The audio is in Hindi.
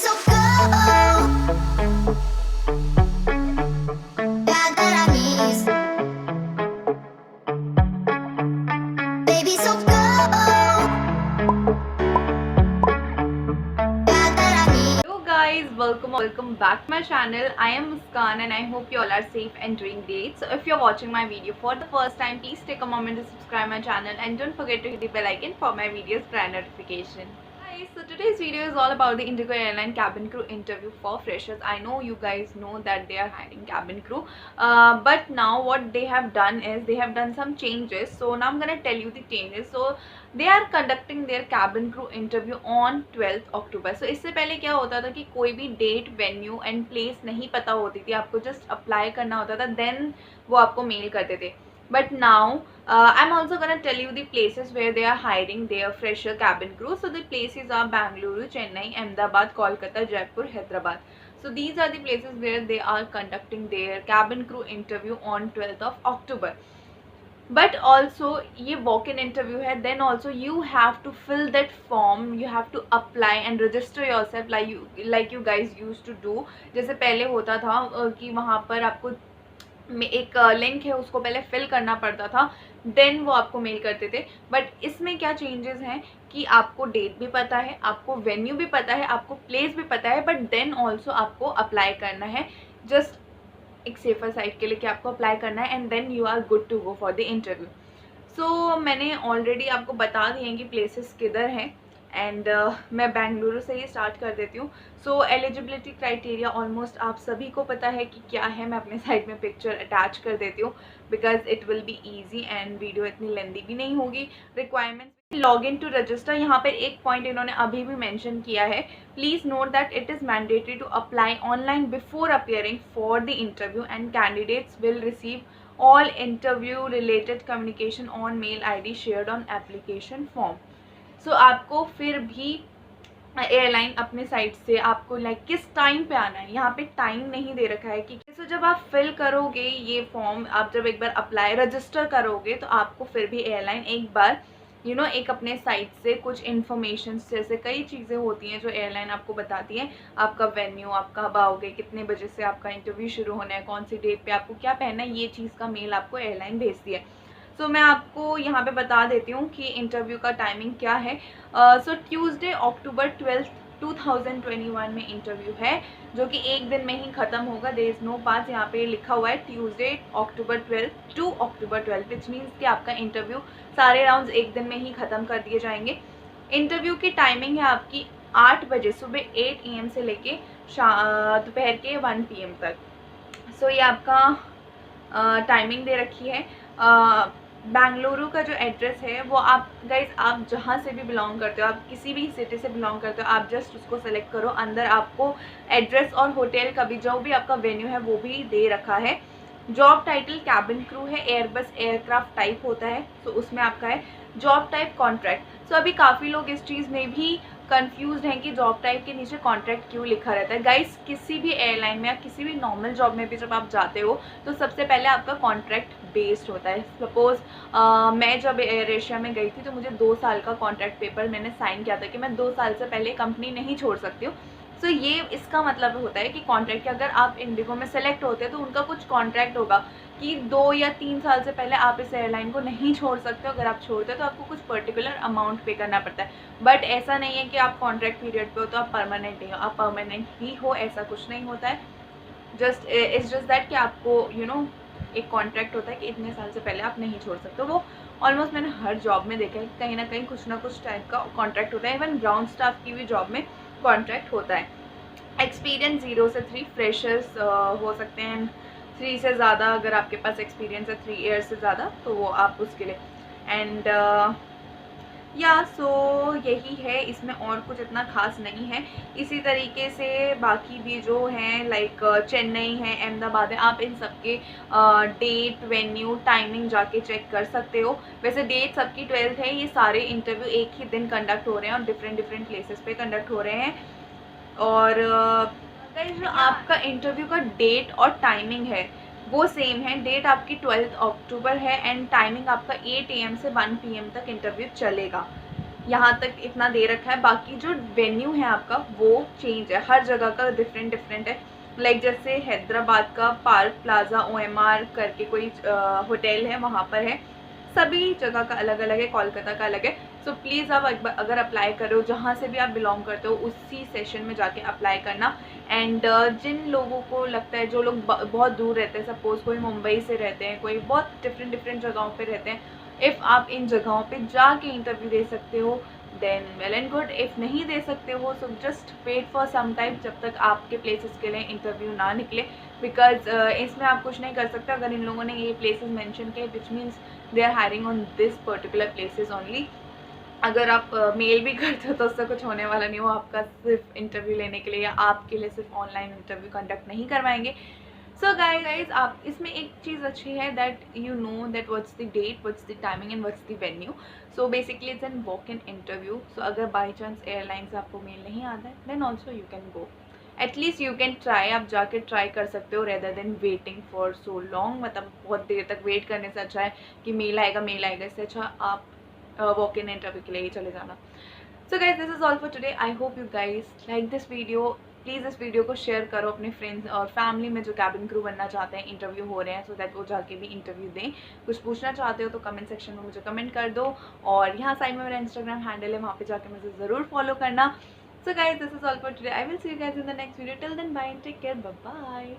so cold. God that I miss. Baby, so cold. God that I miss. Hello guys, welcome back to my channel. I am Muskan and I hope you all are safe and doing great. So if you're watching my video for the first time, please take a moment to subscribe my channel and don't forget to hit the bell icon for my videos prior notification. Guys, so today's video is all about the Indigo Airline cabin crew interview for freshers. I know you guys know that they are hiring cabin crew, but now what they have done is they have done some changes. So now I'm gonna tell you the changes. So they are conducting their cabin crew interview on 12th October. So इससे पहले क्या होता था कि कोई भी डेट, वेन्यू एंड प्लेस नहीं पता होती थी, आपको जस्ट अप्लाई करना होता था, देन वो आपको मेल करते थे. But now I'm also gonna tell you the places where they are hiring their fresher cabin crew. So the places are Bangalore, Chennai, Ahmedabad, Kolkata, Jaipur, Hyderabad. So these are the places where they are conducting their cabin crew interview on 12th of October. But also ये walk-in interview है, then also you have to fill that form, you have to apply and register yourself like you guys used to do. जैसे पहले होता था कि वहाँ पर आपको एक लिंक है, उसको पहले फिल करना पड़ता था, देन वो आपको मेल करते थे. बट इसमें क्या चेंजेस हैं कि आपको डेट भी पता है, आपको वेन्यू भी पता है, आपको प्लेस भी पता है, बट देन ऑल्सो आपको अप्लाई करना है, जस्ट एक सेफर साइड के लिए कि आपको अप्लाई करना है, and then you are good to go for the interview. So मैंने ऑलरेडी आपको बता दिए हैं कि प्लेसेस किधर हैं, एंड मैं बेंगलुरु से ही स्टार्ट कर देती हूँ. सो एलिजिबिलिटी क्राइटेरिया ऑलमोस्ट आप सभी को पता है कि क्या है. मैं अपने साइड में पिक्चर अटैच कर देती हूँ because it will be easy and video इतनी लेंदी भी नहीं होगी. Requirements, log in to register. यहाँ पर एक पॉइंट इन्होंने अभी भी मेंशन किया है. Please note that it is mandatory to apply online before appearing for the interview and candidates will receive all interview related communication on mail ID shared on application form. So आपको फिर भी एयरलाइन अपने साइड से आपको किस टाइम पे आना है, यहाँ पे टाइम नहीं दे रखा है कि सो जब आप फिल करोगे ये फॉर्म, आप जब एक बार अप्लाई रजिस्टर करोगे तो आपको फिर भी एयरलाइन एक बार एक अपने साइट से कुछ इन्फॉर्मेशन, जैसे कई चीज़ें होती हैं जो एयरलाइन आपको बताती है, आपका वेन्यू, आप कब आओगे, कितने बजे से आपका इंटरव्यू शुरू होना है, कौन सी डेट पे आपको क्या पहनना है, ये चीज़ का मेल आपको एयरलाइन भेजती है. सो मैं आपको यहाँ पे बता देती हूँ कि इंटरव्यू का टाइमिंग क्या है. सो ट्यूसडे October 12, 2021 में इंटरव्यू है, जो कि एक दिन में ही ख़त्म होगा. देयर इज़ नो पास. यहाँ पे लिखा हुआ है Tuesday October 12 to October 12, which means कि आपका इंटरव्यू सारे राउंड्स एक दिन में ही ख़त्म कर दिए जाएंगे. इंटरव्यू की टाइमिंग है आपकी 8 बजे सुबह 8 AM से लेके दोपहर के 1 PM तक. सो ये आपका टाइमिंग दे रखी है. बेंगलुरु का जो एड्रेस है वो आप गाइज, आप जहाँ से भी बिलोंग करते हो, आप किसी भी सिटी से बिलोंग करते हो, आप जस्ट उसको सेलेक्ट करो. अंदर आपको एड्रेस और होटल का भी, जो भी आपका वेन्यू है वो भी दे रखा है. जॉब टाइटल कैबिन क्रू है, एयरबस एयरक्राफ्ट टाइप होता है, तो उसमें आपका है. Job type contract. सो अभी काफ़ी लोग इस चीज़ में भी कंफ्यूज हैं कि जॉब टाइप के नीचे कॉन्ट्रैक्ट क्यों लिखा रहता है. गाइस, किसी भी एयरलाइन में या किसी भी नॉर्मल जॉब में भी जब आप जाते हो तो सबसे पहले आपका कॉन्ट्रैक्ट बेस्ड होता है. सपोज़ मैं जब एयर एशिया में गई थी तो मुझे 2 साल का कॉन्ट्रैक्ट पेपर मैंने साइन किया था कि मैं 2 साल से पहले कंपनी नहीं छोड़ सकती हूँ. सो ये इसका मतलब होता है कि कॉन्ट्रैक्ट के अगर आप इंडिगो में सेलेक्ट होते हैं तो उनका कुछ कॉन्ट्रैक्ट होगा कि 2 या 3 साल से पहले आप इस एयरलाइन को नहीं छोड़ सकते हो. अगर आप छोड़ते हो तो आपको कुछ पर्टिकुलर अमाउंट पे करना पड़ता है. बट ऐसा नहीं है कि आप कॉन्ट्रैक्ट पीरियड पे हो तो आप परमानेंट नहीं हो, आप परमानेंट ही हो, ऐसा कुछ नहीं होता है. इट्स जस्ट दैट कि आपको एक कॉन्ट्रैक्ट होता है कि इतने साल से पहले आप नहीं छोड़ सकते. वो ऑलमोस्ट मैंने हर जॉब में देखा है कि कहीं ना कहीं कुछ ना कुछ टाइप का कॉन्ट्रैक्ट होता है. इवन ग्राउंड स्टाफ की भी जॉब में कॉन्ट्रैक्ट होता है. एक्सपीरियंस 0 से 3 फ्रेशर्स हो सकते हैं, 3 से ज़्यादा अगर आपके पास एक्सपीरियंस है 3 ईयर्स से ज़्यादा तो वो आप उसके लिए. एंड सो यही है, इसमें और कुछ इतना खास नहीं है. इसी तरीके से बाकी भी जो हैं चेन्नई है, अहमदाबाद है, आप इन सब के डेट, वेन्यू, टाइमिंग जाके चेक कर सकते हो. वैसे डेट सबकी 12th है. ये सारे इंटरव्यू एक ही दिन कंडक्ट हो रहे हैं और डिफरेंट प्लेसेस पे कंडक्ट हो रहे हैं. और जो आपका इंटरव्यू का डेट और टाइमिंग है वो सेम है. डेट आपकी 12 अक्टूबर है एंड टाइमिंग आपका 8 AM से 1 PM तक इंटरव्यू चलेगा. यहाँ तक इतना दे रखा है। बाकी जो वेन्यू है आपका वो चेंज है, हर जगह का डिफरेंट डिफरेंट है। लाइक जैसे हैदराबाद का पार्क प्लाजा OMR करके कोई होटल है, वहाँ पर है। सभी जगह का अलग अलग है, कोलकाता का अलग है। सो प्लीज़ आप अगर अप्लाई करो, जहाँ से भी आप बिलोंग करते हो उसी सेशन में जाके अप्लाई करना। एंड जिन लोगों को लगता है, जो लोग बहुत दूर रहते हैं, सपोज़ कोई मुंबई से रहते हैं, कोई बहुत डिफरेंट डिफरेंट जगहों पे रहते हैं, इफ़ आप इन जगहों पे जाके इंटरव्यू दे सकते हो then well and good. If नहीं दे सकते हो so just wait for some time, जब तक आपके प्लेसेस के लिए इंटरव्यू ना निकले। बिकॉज इसमें आप कुछ नहीं कर सकते। अगर इन लोगों ने ये प्लेसेस मेंशन किए which means they are hiring on this particular places only. अगर आप मेल भी करते हो तो उससे कुछ होने वाला नहीं, वो आपका सिर्फ इंटरव्यू लेने के लिए या आपके लिए सिर्फ ऑनलाइन इंटरव्यू कंडक्ट नहीं करवाएंगे। सो गाइज आप इसमें एक चीज़ अच्छी है that you know that what's the date, what's the timing and what's the venue. So basically it's a walk in interview. So अगर बाई चांस एयरलाइन से आपको मेल नहीं आता है then also you can go, at least you can try. आप जाके ट्राई कर सकते हो rather than waiting for so long. मतलब बहुत देर तक वेट करने से अच्छा है कि मेल आएगा, इससे अच्छा आप वॉक इन इंटरव्यू के लिए ही चले जाना। सो guys this is all for today. I hope you guys like this video. Please इस वीडियो को शेयर करो अपने फ्रेंड्स और फैमिली में जो कैबिन क्रू बनना चाहते हैं, इंटरव्यू हो रहे हैं, सो दैट वो जाके भी इंटरव्यू दें। कुछ पूछना चाहते हो तो कमेंट सेक्शन में मुझे कमेंट कर दो। और यहाँ साइड में मेरा इंस्टाग्राम हैंडल है, वहाँ पे जाके मुझे ज़रूर फॉलो करना। So guys this is all for today. I will see you guys in the next video. Till then bye, take care, bye bye.